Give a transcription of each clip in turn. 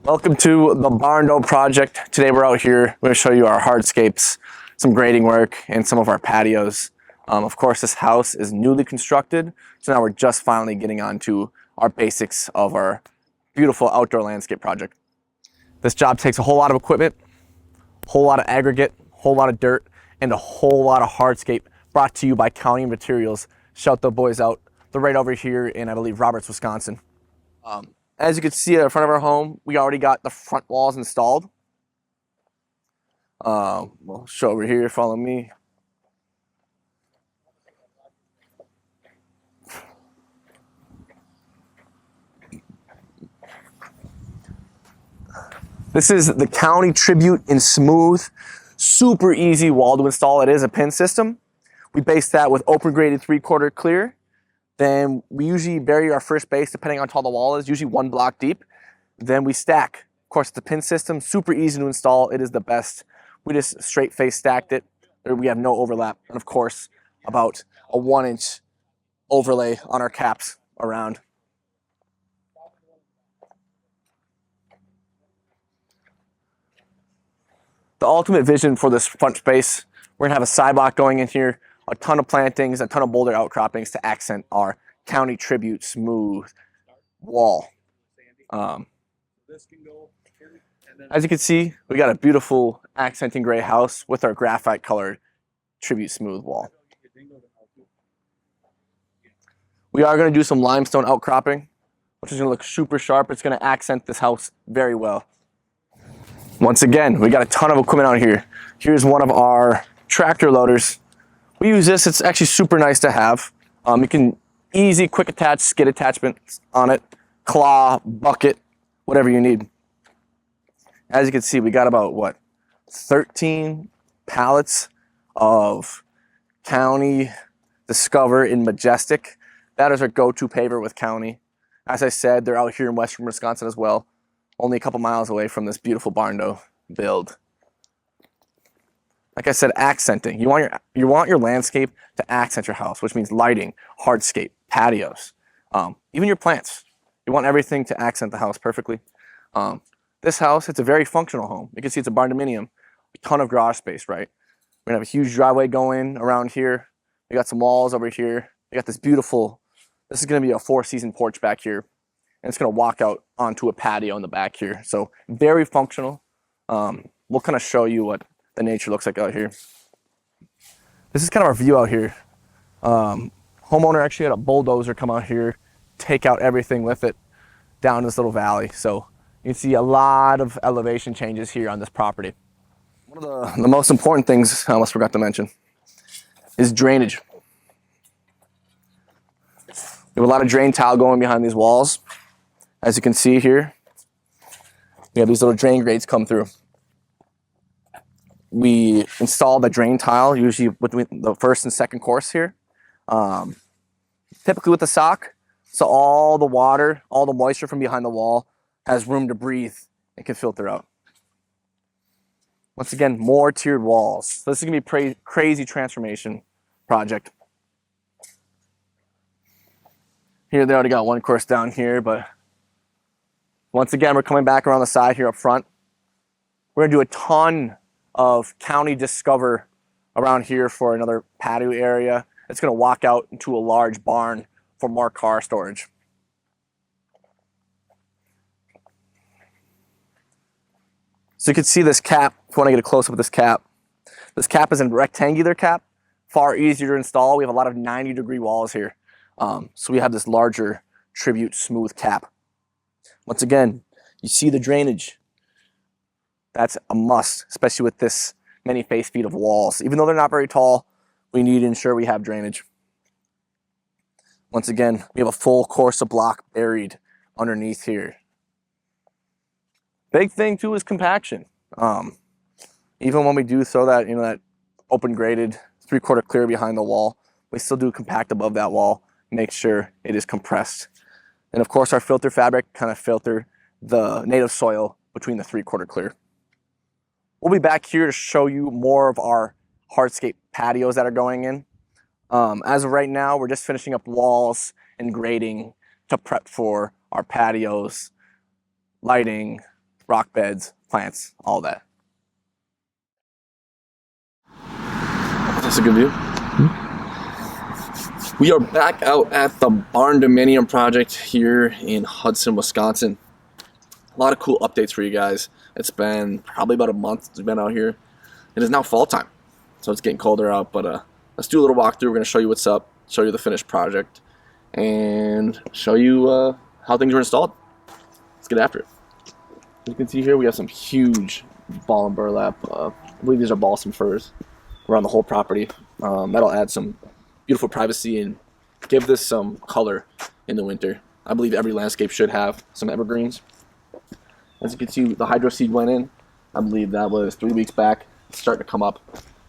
Welcome to the Barn Door project. Today we're out here. We're going to show you our hardscapes, some grading work, and some of our patios. Of course, this house is newly constructed, so now we're just finally getting on to our basics of our beautiful outdoor landscape project. This job takes a whole lot of equipment, a whole lot of aggregate, a whole lot of dirt, and a whole lot of hardscape brought to you by County Materials. Shout the boys out. They're right over here in, I believe, Roberts, Wisconsin. As you can see in front of our home, we already got the front walls installed. We'll show over here, follow me. This is the County Tribute in Smooth. Super easy wall to install. It is a pin system. We base that with open graded 3/4 clear. Then we usually bury our first base, depending on how tall the wall is, usually 1 block deep. Then we stack. Of course, it's a pin system, super easy to install. It is the best. We just straight face stacked it. We have no overlap. And of course, about a 1-inch overlay on our caps around. The ultimate vision for this front space, we're gonna have a sidewalk going in here, a ton of plantings, a ton of boulder outcroppings to accent our County Tribute Smooth wall. As you can see, we got a beautiful accenting gray house with our graphite colored Tribute Smooth wall. We are going to do some limestone outcropping, which is going to look super sharp. It's going to accent this house very well. Once again, we got a ton of equipment out here. Here's one of our tractor loaders. We use this. It's actually super nice to have. You can easy, quick attach skid attachments on it, claw, bucket, whatever you need. As you can see, we got about, 13 pallets of County Discover in Majestic. That is our go-to paver with County. As I said, they're out here in western Wisconsin as well, only a couple miles away from this beautiful barn door build. Like I said, accenting. You want your landscape to accent your house, which means lighting, hardscape, patios, even your plants. You want everything to accent the house perfectly. This house, it's a very functional home. You can see it's a barn-dominium, a ton of garage space, right? We're gonna have a huge driveway going around here. We got some walls over here. We got this is gonna be a 4-season porch back here. And it's gonna walk out onto a patio in the back here. So very functional. We'll kind of show you what the nature looks like out here. This is kind of our view out here. Homeowner actually had a bulldozer come out here, take out everything with it down this little valley. So you can see a lot of elevation changes here on this property. One of the most important things I almost forgot to mention is drainage. We have a lot of drain tile going behind these walls. As you can see here, we have these little drain grates come through. We install the drain tile usually between the first and second course here, typically with a sock, so all the water, all the moisture from behind the wall has room to breathe and can filter out. Once again, more tiered walls. So this is gonna be a crazy transformation project. Here they already got one course down here, but once again, we're coming back around the side here up front. We're gonna do a ton of County Discover around here for another patio area. It's gonna walk out into a large barn for more car storage. So you can see this cap, if you wanna get a close up of this cap. This cap is a rectangular cap, far easier to install. We have a lot of 90-degree walls here. So we have this larger Tribute Smooth cap. Once again, you see the drainage. That's a must, especially with this many face feet of walls. Even though they're not very tall, we need to ensure we have drainage. Once again, we have a full course of block buried underneath here. Big thing too is compaction. Even when we do throw that, that open graded 3/4 clear behind the wall, we still do compact above that wall, make sure it is compressed. And of course, our filter fabric kind of filter the native soil between the 3/4 clear. We'll be back here to show you more of our hardscape patios that are going in. As of right now, we're just finishing up walls and grading to prep for our patios, lighting, rock beds, plants, all that. That's a good view. We are back out at the Barn Dominium project here in Hudson, Wisconsin. A lot of cool updates for you guys. It's been probably about a month since we've been out here. It is now fall time, so it's getting colder out, but let's do a little walkthrough. We're going to show you what's up, show you the finished project, and show you how things were installed. Let's get after it. As you can see here, we have some huge ball and burlap. I believe these are balsam firs around the whole property. That'll add some beautiful privacy and give this some color in the winter. I believe every landscape should have some evergreens. As you can see, the hydro seed went in. I believe that was 3 weeks back. It's starting to come up,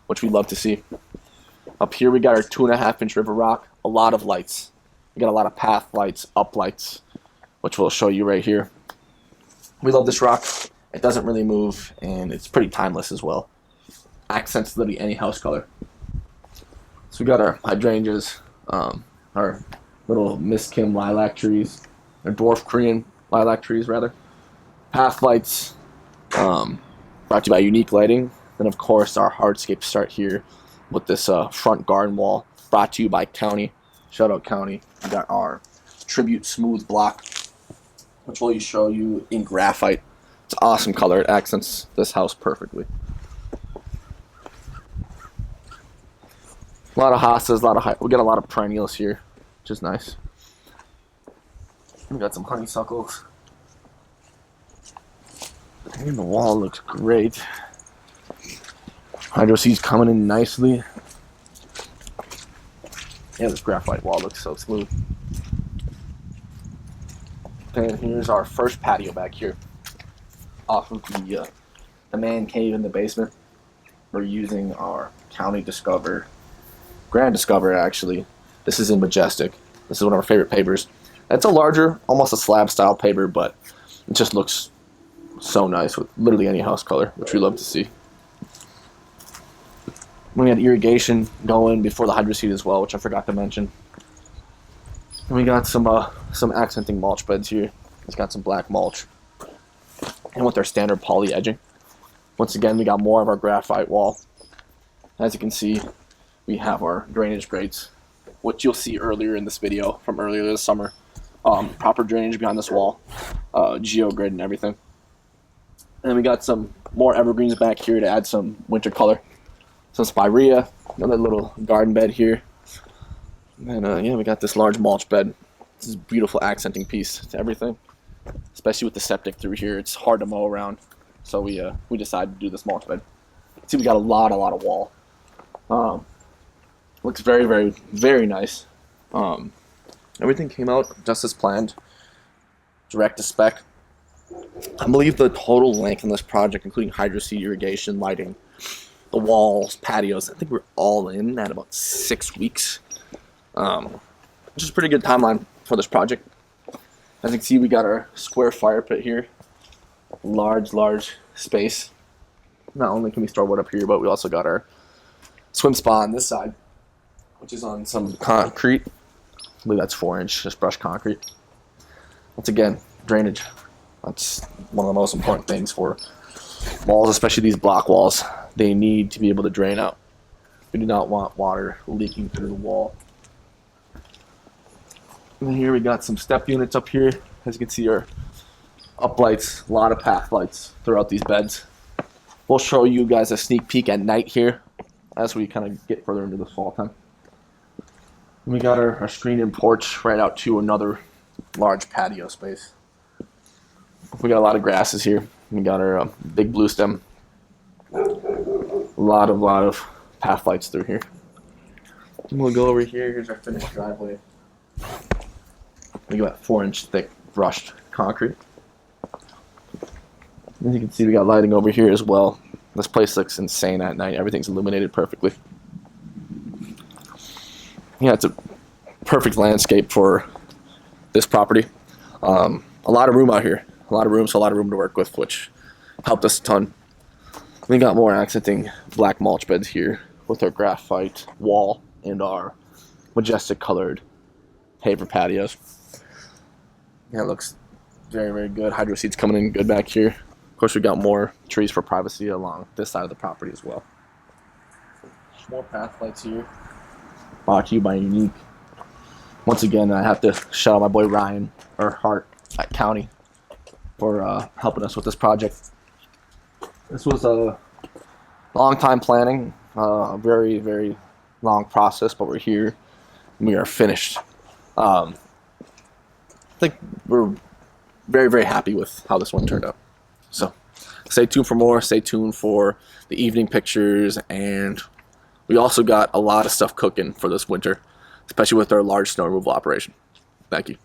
which we love to see. Up here we got our 2.5-inch river rock. A lot of lights. We got a lot of path lights, up lights, which we'll show you right here. We love this rock. It doesn't really move, and it's pretty timeless as well. Accents literally any house color. So we got our hydrangeas, our little Miss Kim lilac trees, or dwarf Korean lilac trees rather. Path lights, brought to you by Unique Lighting. Then of course our hardscapes start here with this front garden wall, brought to you by County. Shout out County. We got our Tribute Smooth block, which will show you in graphite. It's an awesome color. It accents this house perfectly. A lot of hostas, we got a lot of perennials here, which is nice. We got some honeysuckles. And the wall looks great. Hydro seed's coming in nicely. Yeah, this graphite wall looks so smooth. And here's our first patio back here, off of the man cave in the basement. We're using our County Grand Discover actually. This is in Majestic. This is one of our favorite pavers. It's a larger, almost a slab style paver, but it just looks so nice with literally any house color, which we love to see. We had irrigation going before the hydro seed as well, which I forgot to mention. And we got some accenting mulch beds here. It's got some black mulch, and with our standard poly edging. Once again, we got more of our graphite wall. As you can see, we have our drainage grates, which you'll see earlier in this video from earlier this summer. Proper drainage behind this wall, geogrid and everything. And then we got some more evergreens back here to add some winter color. Some spirea, another little garden bed here. And yeah, we got this large mulch bed. This is a beautiful accenting piece to everything, especially with the septic through here. It's hard to mow around, so we decided to do this mulch bed. See, we got a lot of wall. Looks very, very, very nice. Everything came out just as planned, direct to spec. I believe the total length in this project, including hydro seed, irrigation, lighting, the walls, patios, I think we're all in at about 6 weeks, which is a pretty good timeline for this project. As you can see, we got our square fire pit here, large space. Not only can we store wood up here, but we also got our swim spa on this side, which is on some concrete. I believe that's 4-inch, just brushed concrete. Once again, drainage. That's one of the most important things for walls, especially these block walls. They need to be able to drain out. We do not want water leaking through the wall. And here we got some step units up here. As you can see, our up lights, a lot of path lights throughout these beds. We'll show you guys a sneak peek at night here as we kind of get further into the fall time. And we got our screened-in porch right out to another large patio space. We got a lot of grasses here. We got our big blue stem. A lot of path lights through here. And we'll go over here. Here's our finished driveway. We got 4-inch thick brushed concrete. As you can see, we got lighting over here as well. This place looks insane at night. Everything's illuminated perfectly. Yeah, it's a perfect landscape for this property. A lot of room out here. A lot of room, so a lot of room to work with, which helped us a ton. We got more accenting black mulch beds here with our graphite wall and our majestic colored paver patios. Yeah, it looks very, very good. Hydro seed's coming in good back here. course, we got more trees for privacy along this side of the property as well. More path lights here. Brought to you by Unique. Once again, I have to shout out my boy Ryan or Hart at County for helping us with this project. This was a long time planning, very, very long process, but we're here. We are finished. I think we're very, very happy with how this one turned out. So stay tuned for more. Stay tuned for the evening pictures, and we also got a lot of stuff cooking for this winter, especially with our large snow removal operation. Thank you.